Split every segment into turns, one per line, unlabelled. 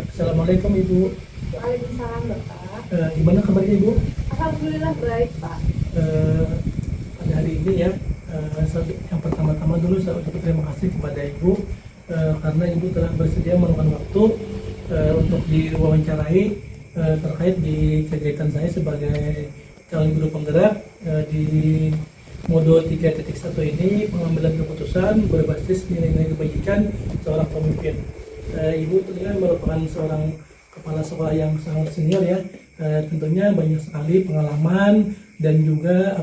Assalamualaikum Ibu.
Waalaikumsalam Bapak.
Gimana kabarnya Ibu?
Alhamdulillah baik Pak.
Eh, Pada hari ini ya, yang pertama-tama dulu saya ucapkan terima kasih kepada Ibu karena Ibu telah bersedia meluangkan waktu untuk diwawancarai terkait di kegiatan saya sebagai calon guru penggerak di Modo 3.1 ini, pengambilan keputusan berbasis nilai-nilai kebajikan seorang pemimpin. Ibu tentunya merupakan seorang kepala sekolah yang sangat senior ya, tentunya banyak sekali pengalaman dan juga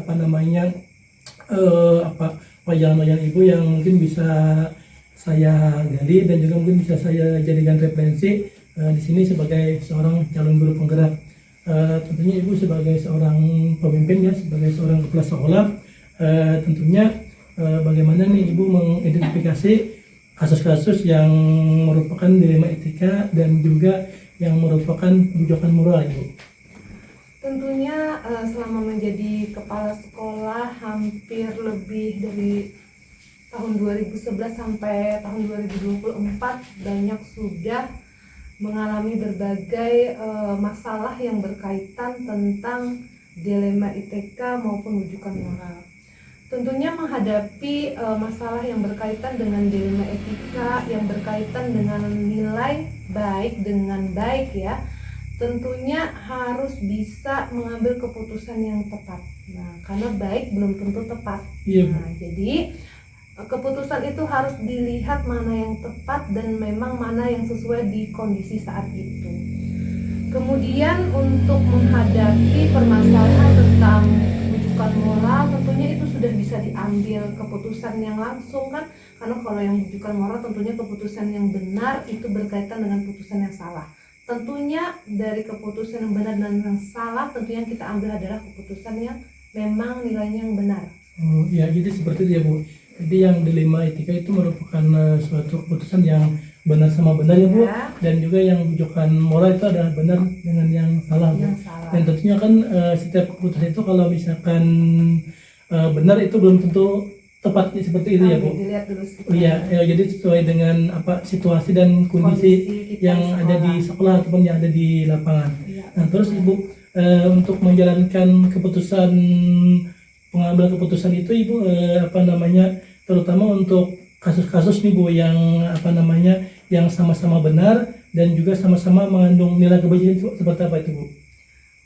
wajangan-wajangan ibu yang mungkin bisa saya gali dan juga mungkin bisa saya jadikan referensi di sini sebagai seorang calon guru penggerak. Tentunya ibu sebagai seorang pemimpin ya, sebagai seorang kepala sekolah, tentunya bagaimana nih ibu mengidentifikasi kasus-kasus yang merupakan dilema etika dan juga yang merupakan bujukan moral Ibu.
Tentunya selama menjadi kepala sekolah hampir lebih dari tahun 2011 sampai tahun 2024 banyak sudah mengalami berbagai masalah yang berkaitan tentang dilema etika maupun bujukan moral. Tentunya menghadapi masalah yang berkaitan dengan dilema etika, yang berkaitan dengan nilai baik dengan baik ya, tentunya harus bisa mengambil keputusan yang tepat. Nah, karena baik belum tentu tepat.
Iya,
Nah, jadi keputusan itu harus dilihat mana yang tepat dan memang mana yang sesuai di kondisi saat itu. Kemudian untuk menghadapi permasalahan tentang bujukan moral, tentunya itu sudah bisa diambil keputusan yang langsung kan, karena kalau yang bujukan moral tentunya keputusan yang benar itu berkaitan dengan keputusan yang salah. Tentunya dari keputusan yang benar dan yang salah, tentunya yang kita ambil adalah keputusan yang memang nilainya yang benar.
Ya, jadi seperti itu ya Bu. Jadi yang dilema etika itu merupakan suatu keputusan yang benar sama benar ya Bu,
Ya.
dan juga yang bujukan moral itu adalah benar dengan yang salah Bu.
Yang salah.
Dan tentunya kan setiap keputusan itu kalau misalkan benar itu belum tentu tepat seperti itu ya Bu.
Dilihat dulu sih.
Iya, jadi sesuai dengan situasi dan kondisi
kita
yang ada di sekolah ataupun yang ada di lapangan.
Ya.
Nah, terus Ibu untuk menjalankan pengambil keputusan itu Ibu terutama untuk kasus-kasus nih Bu yang yang sama-sama benar dan juga sama-sama mengandung nilai kebajikan itu seperti apa itu Bu?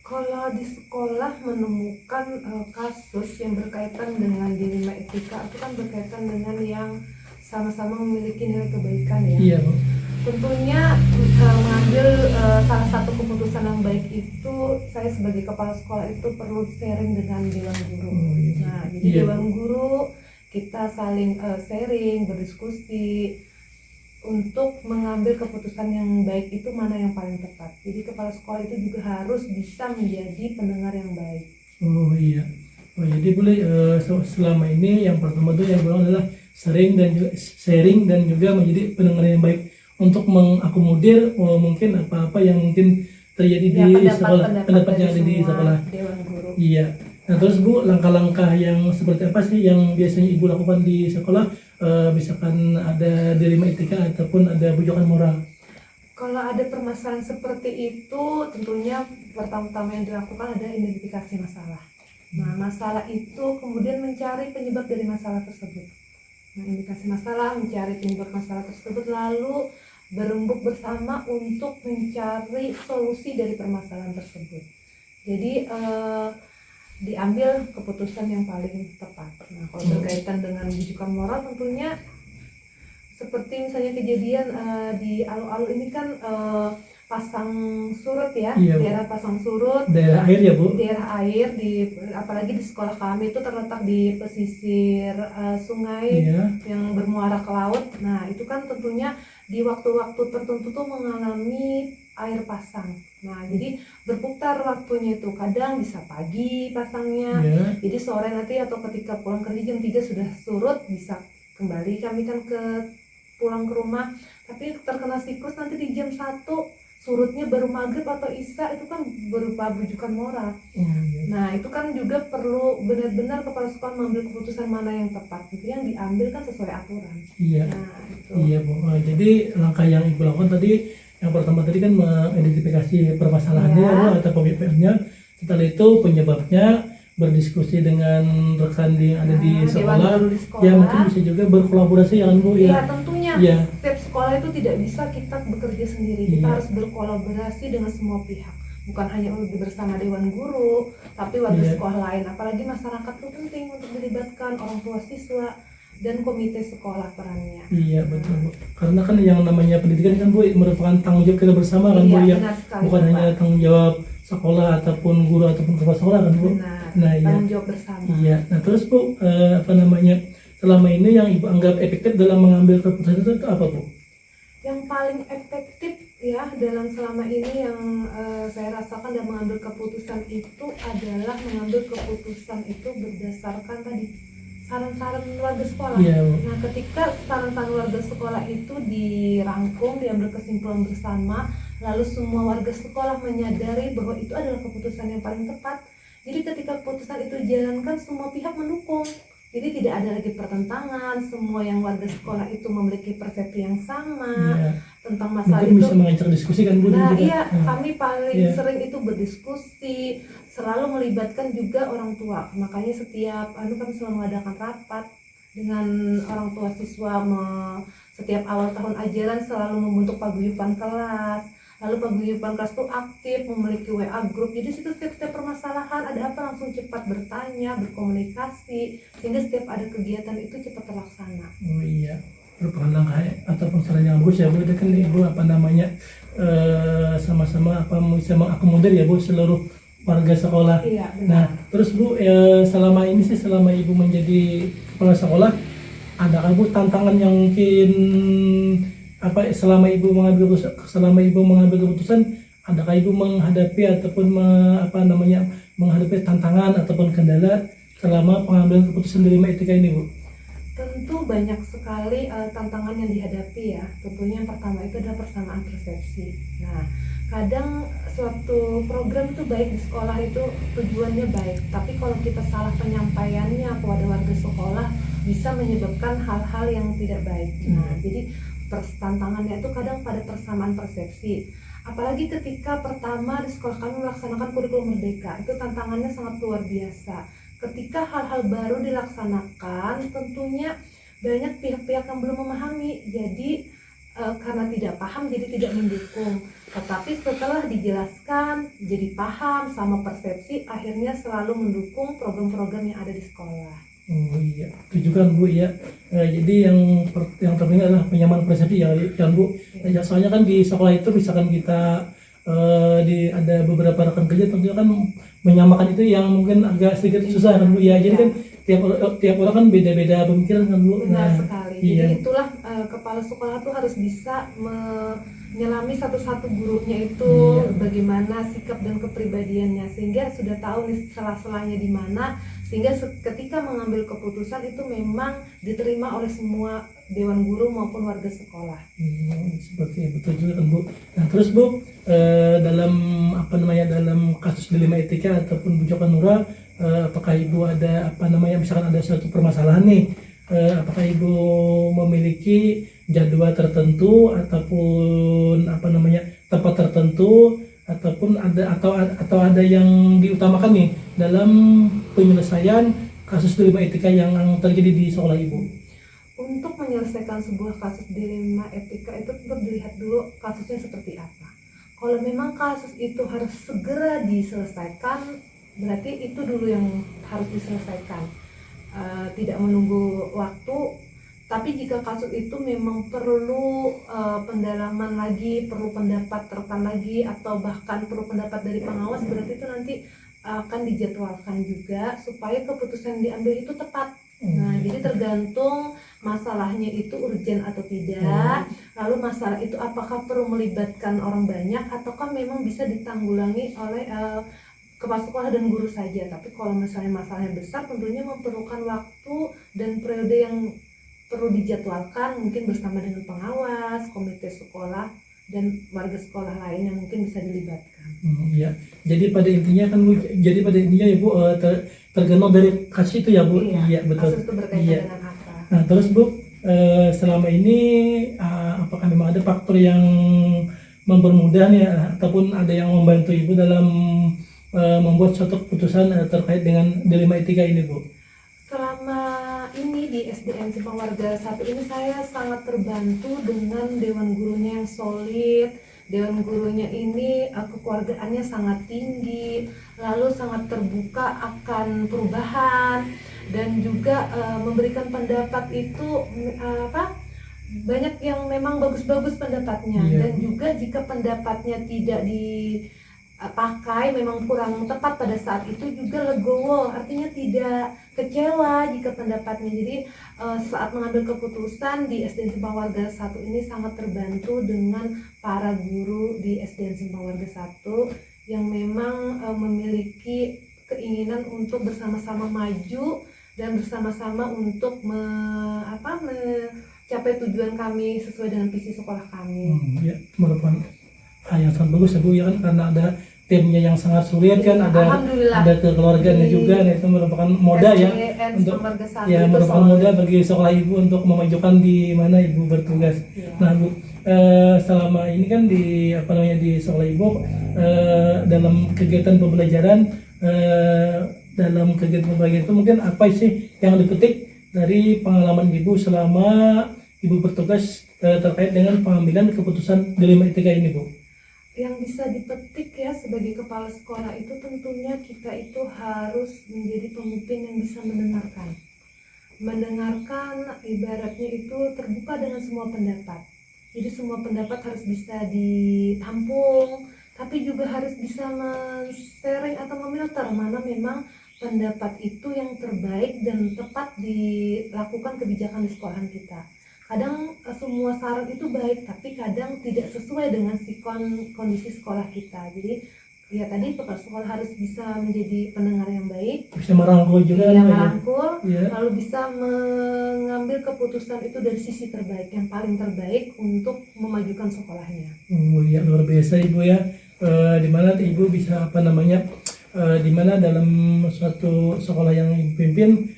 Kalau di sekolah menemukan kasus yang berkaitan dengan dilema etika itu kan berkaitan dengan yang sama-sama memiliki nilai kebaikan ya.
Iya Bu.
Tentunya mengambil salah satu keputusan yang baik itu, saya sebagai kepala sekolah itu perlu sharing dengan dewan guru.
Iya.
Nah, jadi
Iya.
dewan guru kita saling sharing, berdiskusi untuk mengambil keputusan yang baik itu mana yang paling tepat. Jadi kepala sekolah itu juga harus bisa menjadi pendengar yang baik.
Oh iya. Oh, jadi boleh selama ini yang pertama tuh yang bilang adalah sharing dan juga menjadi pendengar yang baik untuk mengakomodir mungkin apa-apa yang mungkin terjadi
Ya,
di sekolah, pendapat yang ada di sekolah.
Dewan guru.
Iya. Nah terus Bu, langkah-langkah yang seperti apa sih yang biasanya Ibu lakukan di sekolah? Misalkan ada dilema etika ataupun ada bujukan moral.
Kalau ada permasalahan seperti itu, tentunya pertama-tama yang dilakukan adalah identifikasi masalah. Nah, masalah itu kemudian mencari penyebab dari masalah tersebut. Nah, indikasi masalah, mencari penyebab masalah tersebut, lalu berembuk bersama untuk mencari solusi dari permasalahan tersebut. Jadi diambil keputusan yang paling tepat. Nah, kalau berkaitan dengan bujukan moral, tentunya seperti misalnya kejadian di Alu-Alu ini kan pasang surut ya,
Iya,
daerah pasang surut,
daerah air ya Bu?
daerah air apalagi di sekolah kami itu terletak di pesisir sungai yang bermuara ke laut. Nah, itu kan tentunya di waktu-waktu tertentu tuh mengalami air pasang. Nah, jadi berputar waktunya itu, kadang bisa pagi pasangnya, jadi sore nanti atau ketika pulang kerja jam 3 sudah surut, bisa kembali kami kan pulang ke rumah. Tapi terkena siklus nanti di jam 1 surutnya baru maghrib atau isya, itu kan berupa bujukan moral. Nah, itu kan juga perlu benar-benar kepala sekolah mengambil keputusan mana yang tepat, itu yang diambil kan sesuai aturan.
Iya.
Nah, itu.
Iya Bu. Jadi langkah yang Ibu lakukan tadi Yang pertama tadi kan mengidentifikasi permasalahannya
Iya.
Bu, atau pemikirannya. Setelah itu penyebabnya, berdiskusi dengan rekan yang ada di
Dewan
sekolah.
guru di sekolah.
Ya mungkin bisa juga berkolaborasi ya kan Bu
Iya,
ya.
tentunya
Iya.
setiap sekolah itu tidak bisa kita bekerja sendiri. Kita
Iya.
harus berkolaborasi dengan semua pihak. Bukan hanya bersama dewan guru, tapi warga
Iya.
sekolah lain. Apalagi masyarakat itu penting untuk dilibatkan, orang tua siswa dan komite sekolah perannya.
Iya betul Bu. Karena kan yang namanya pendidikan kan Bu merupakan tanggung jawab kita bersama kan Bu
Iya,
ya.
benar sekali,
Bukan
Bapak.
hanya tanggung jawab sekolah ataupun guru ataupun kepala sekolah kan Bu.
Benar,
Nah iya.
tanggung jawab bersama.
Iya. Nah terus Bu, apa namanya, selama ini yang Ibu anggap efektif dalam mengambil keputusan itu apa Bu?
Yang paling efektif ya dalam selama ini yang saya rasakan dalam mengambil keputusan itu adalah mengambil keputusan itu berdasarkan tadi saran-saran warga sekolah.
Iya Bu.
Nah, ketika saran-saran warga sekolah itu dirangkum, diambil kesimpulan bersama, lalu semua warga sekolah menyadari bahwa itu adalah keputusan yang paling tepat. Jadi ketika keputusan itu dijalankan, semua pihak mendukung. Jadi tidak ada lagi pertentangan, semua yang warga sekolah itu memiliki persepsi yang sama
Iya.
tentang masalah
Mungkin
itu.
bisa mengajak diskusi kan Bu
Nah
juga.
iya,
Nah,
kami paling
Iya.
sering itu berdiskusi, selalu melibatkan juga orang tua. Makanya setiap kami selalu mengadakan rapat dengan orang tua siswa. Setiap awal tahun ajaran selalu membentuk paguyuban kelas. Lalu paguyuban kelas itu aktif, memiliki WA group. Jadi situ setiap permasalahan ada apa langsung cepat bertanya, berkomunikasi, sehingga setiap ada kegiatan itu cepat terlaksana.
Oh iya, merupakan langkah ataupun saran yang bagus ya Bu. Itu kan Ibu apa namanya, sama-sama apa bisa mengakomodir ya Bu seluruh warga sekolah.
Iya,
Nah
benar.
terus Bu, selama ini sih, selama Ibu menjadi kepala sekolah, adakah Bu tantangan yang mungkin apa selama Ibu mengambil keputusan, adakah Ibu menghadapi ataupun menghadapi tantangan ataupun kendala selama pengambilan keputusan di 5 etika ini Bu?
Tentu banyak sekali tantangan yang dihadapi ya. Tentunya yang pertama itu adalah persamaan persepsi. Nah, kadang suatu program itu baik di sekolah itu tujuannya baik, tapi kalau kita salah penyampaiannya kepada warga sekolah bisa menyebabkan hal-hal yang tidak baik. Nah, jadi tantangannya itu kadang pada persamaan persepsi. Apalagi ketika pertama di sekolah kami melaksanakan kurikulum merdeka, itu tantangannya sangat luar biasa. Ketika hal-hal baru dilaksanakan, tentunya banyak pihak-pihak yang belum memahami. Jadi karena tidak paham, jadi tidak mendukung. Tetapi setelah dijelaskan, jadi paham sama persepsi, akhirnya selalu mendukung program-program yang ada di sekolah.
Oh iya, itu juga Bu ya. Jadi yang terpenting adalah penyamaan persepsi ya kan Bu. Ya, soalnya kan di sekolah itu misalkan kita ada beberapa rekan kerja, tentunya kan menyamakan itu yang mungkin agak sedikit susah kan Bu ya. Jadi kan tiap orang kan beda-beda pemikiran kan Bu.
Benar sekali.
Iya.
Jadi itulah kepala sekolah tuh harus bisa menyelami satu-satu gurunya itu bagaimana sikap dan kepribadiannya, sehingga sudah tahu nih salah-salahnya di mana, sehingga ketika mengambil keputusan itu memang diterima oleh semua dewan guru maupun warga sekolah.
Seperti betul juga kan Bu. Nah terus Bu, dalam dalam kasus dilema etika ataupun bujukan Nura, apakah Ibu ada misalkan ada suatu permasalahan nih, apakah Ibu memiliki jadwal tertentu ataupun tempat tertentu, ataupun atau ada yang diutamakan nih dalam penyelesaian kasus dilema etika yang terjadi di sekolah Ibu?
Untuk menyelesaikan sebuah kasus dilema etika itu tentu dilihat dulu kasusnya seperti apa. Kalau memang kasus itu harus segera diselesaikan, berarti itu dulu yang harus diselesaikan, tidak menunggu waktu. Tapi jika kasus itu memang perlu pendalaman lagi, perlu pendapat rekan lagi, atau bahkan perlu pendapat dari pengawas, berarti itu nanti akan dijadwalkan juga supaya keputusan yang diambil itu tepat. Nah, jadi tergantung masalahnya itu urgent atau tidak, lalu masalah itu apakah perlu melibatkan orang banyak ataukah memang bisa ditanggulangi oleh kepala sekolah dan guru saja. Tapi kalau misalnya masalahnya besar, tentunya memerlukan waktu dan periode yang perlu dijadwalkan, mungkin bersama dengan pengawas, komite sekolah, dan warga sekolah lain yang mungkin bisa dilibatkan.
Iya. Jadi pada intinya kan Bu, ya Bu, tergantung dari kasus itu ya Bu.
Iya,
betul.
kasus itu berkaitan dengan apa?
Nah terus Bu, selama ini apakah memang ada faktor yang mempermudah nih ataupun ada yang membantu Ibu dalam membuat suatu keputusan terkait dengan dilema etika ini, Bu?
Selama ini di SDN Simpang Warga 1 ini saya sangat terbantu dengan dewan gurunya yang solid. Dewan gurunya ini kekeluargaannya sangat tinggi, lalu sangat terbuka akan perubahan, dan juga memberikan pendapat itu banyak yang memang bagus-bagus pendapatnya. Dan juga jika pendapatnya tidak dipakai, memang kurang tepat pada saat itu, juga legowo, artinya tidak kecewa jika pendapatnya. Jadi saat mengambil keputusan di SDN Simpang Warga 1 ini sangat terbantu dengan para guru di SDN Simpang Warga 1 yang memang memiliki keinginan untuk bersama-sama maju dan bersama-sama untuk mencapai tujuan kami sesuai dengan visi sekolah kami.
Ya, merupakan hal yang sangat bagus ya, Bu, ya kan, karena ada timnya yang sangat sulit kan, ada kekeluargaannya juga, dan itu merupakan modal ya untuk merupakan modal bagi sekolah Ibu untuk memajukan di mana Ibu bertugas. Nah, Bu, selama ini kan di di sekolah Ibu dalam kegiatan pembelajaran, dalam kegiatan pembelajaran itu mungkin apa sih yang dipetik dari pengalaman Ibu selama Ibu bertugas terkait dengan pengambilan keputusan dilema etika ini, Bu?
Yang bisa dipetik ya sebagai kepala sekolah itu tentunya kita itu harus menjadi pemimpin yang bisa mendengarkan, ibaratnya itu terbuka dengan semua pendapat. Jadi semua pendapat harus bisa ditampung, tapi juga harus bisa men-sharing atau memilter mana memang pendapat itu yang terbaik dan tepat dilakukan kebijakan di sekolahan kita. Kadang semua saran itu baik, tapi kadang tidak sesuai dengan kondisi sekolah kita. Jadi ya tadi kepala sekolah harus bisa menjadi pendengar yang baik,
bisa merangkul juga,
lalu bisa mengambil keputusan itu dari sisi terbaik, yang paling terbaik untuk memajukan sekolahnya.
Ya, luar biasa Ibu ya, dimana Ibu bisa dimana dalam suatu sekolah yang Ibu pimpin,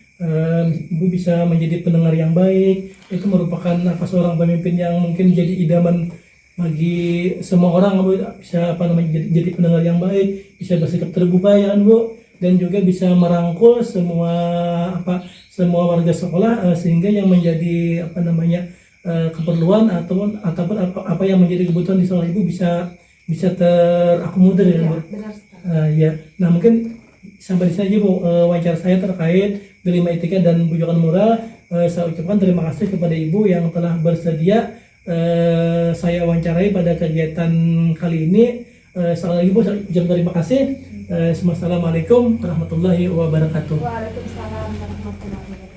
Ibu bisa menjadi pendengar yang baik. Itu merupakan seorang pemimpin yang mungkin jadi idaman bagi semua orang, Bu. Bisa jadi pendengar yang baik, bisa bersikap terbuka ya kan, Bu, dan juga bisa merangkul semua warga sekolah, sehingga yang menjadi keperluan ataupun apa yang menjadi kebutuhan di sekolah Ibu bisa terakomodir ya, Bu.
Benar sekali.
Ya. Nah, mungkin sampai di sini aja, Bu, wawancara saya terkait dilema etika dan bujukan moral. Saya ucapkan terima kasih kepada Ibu yang telah bersedia saya wawancarai pada kegiatan kali ini. Sekali lagi, Bu, saya ucapkan terima kasih. Assalamualaikum warahmatullahi wabarakatuh.
Waalaikumsalam warahmatullahi wabarakatuh.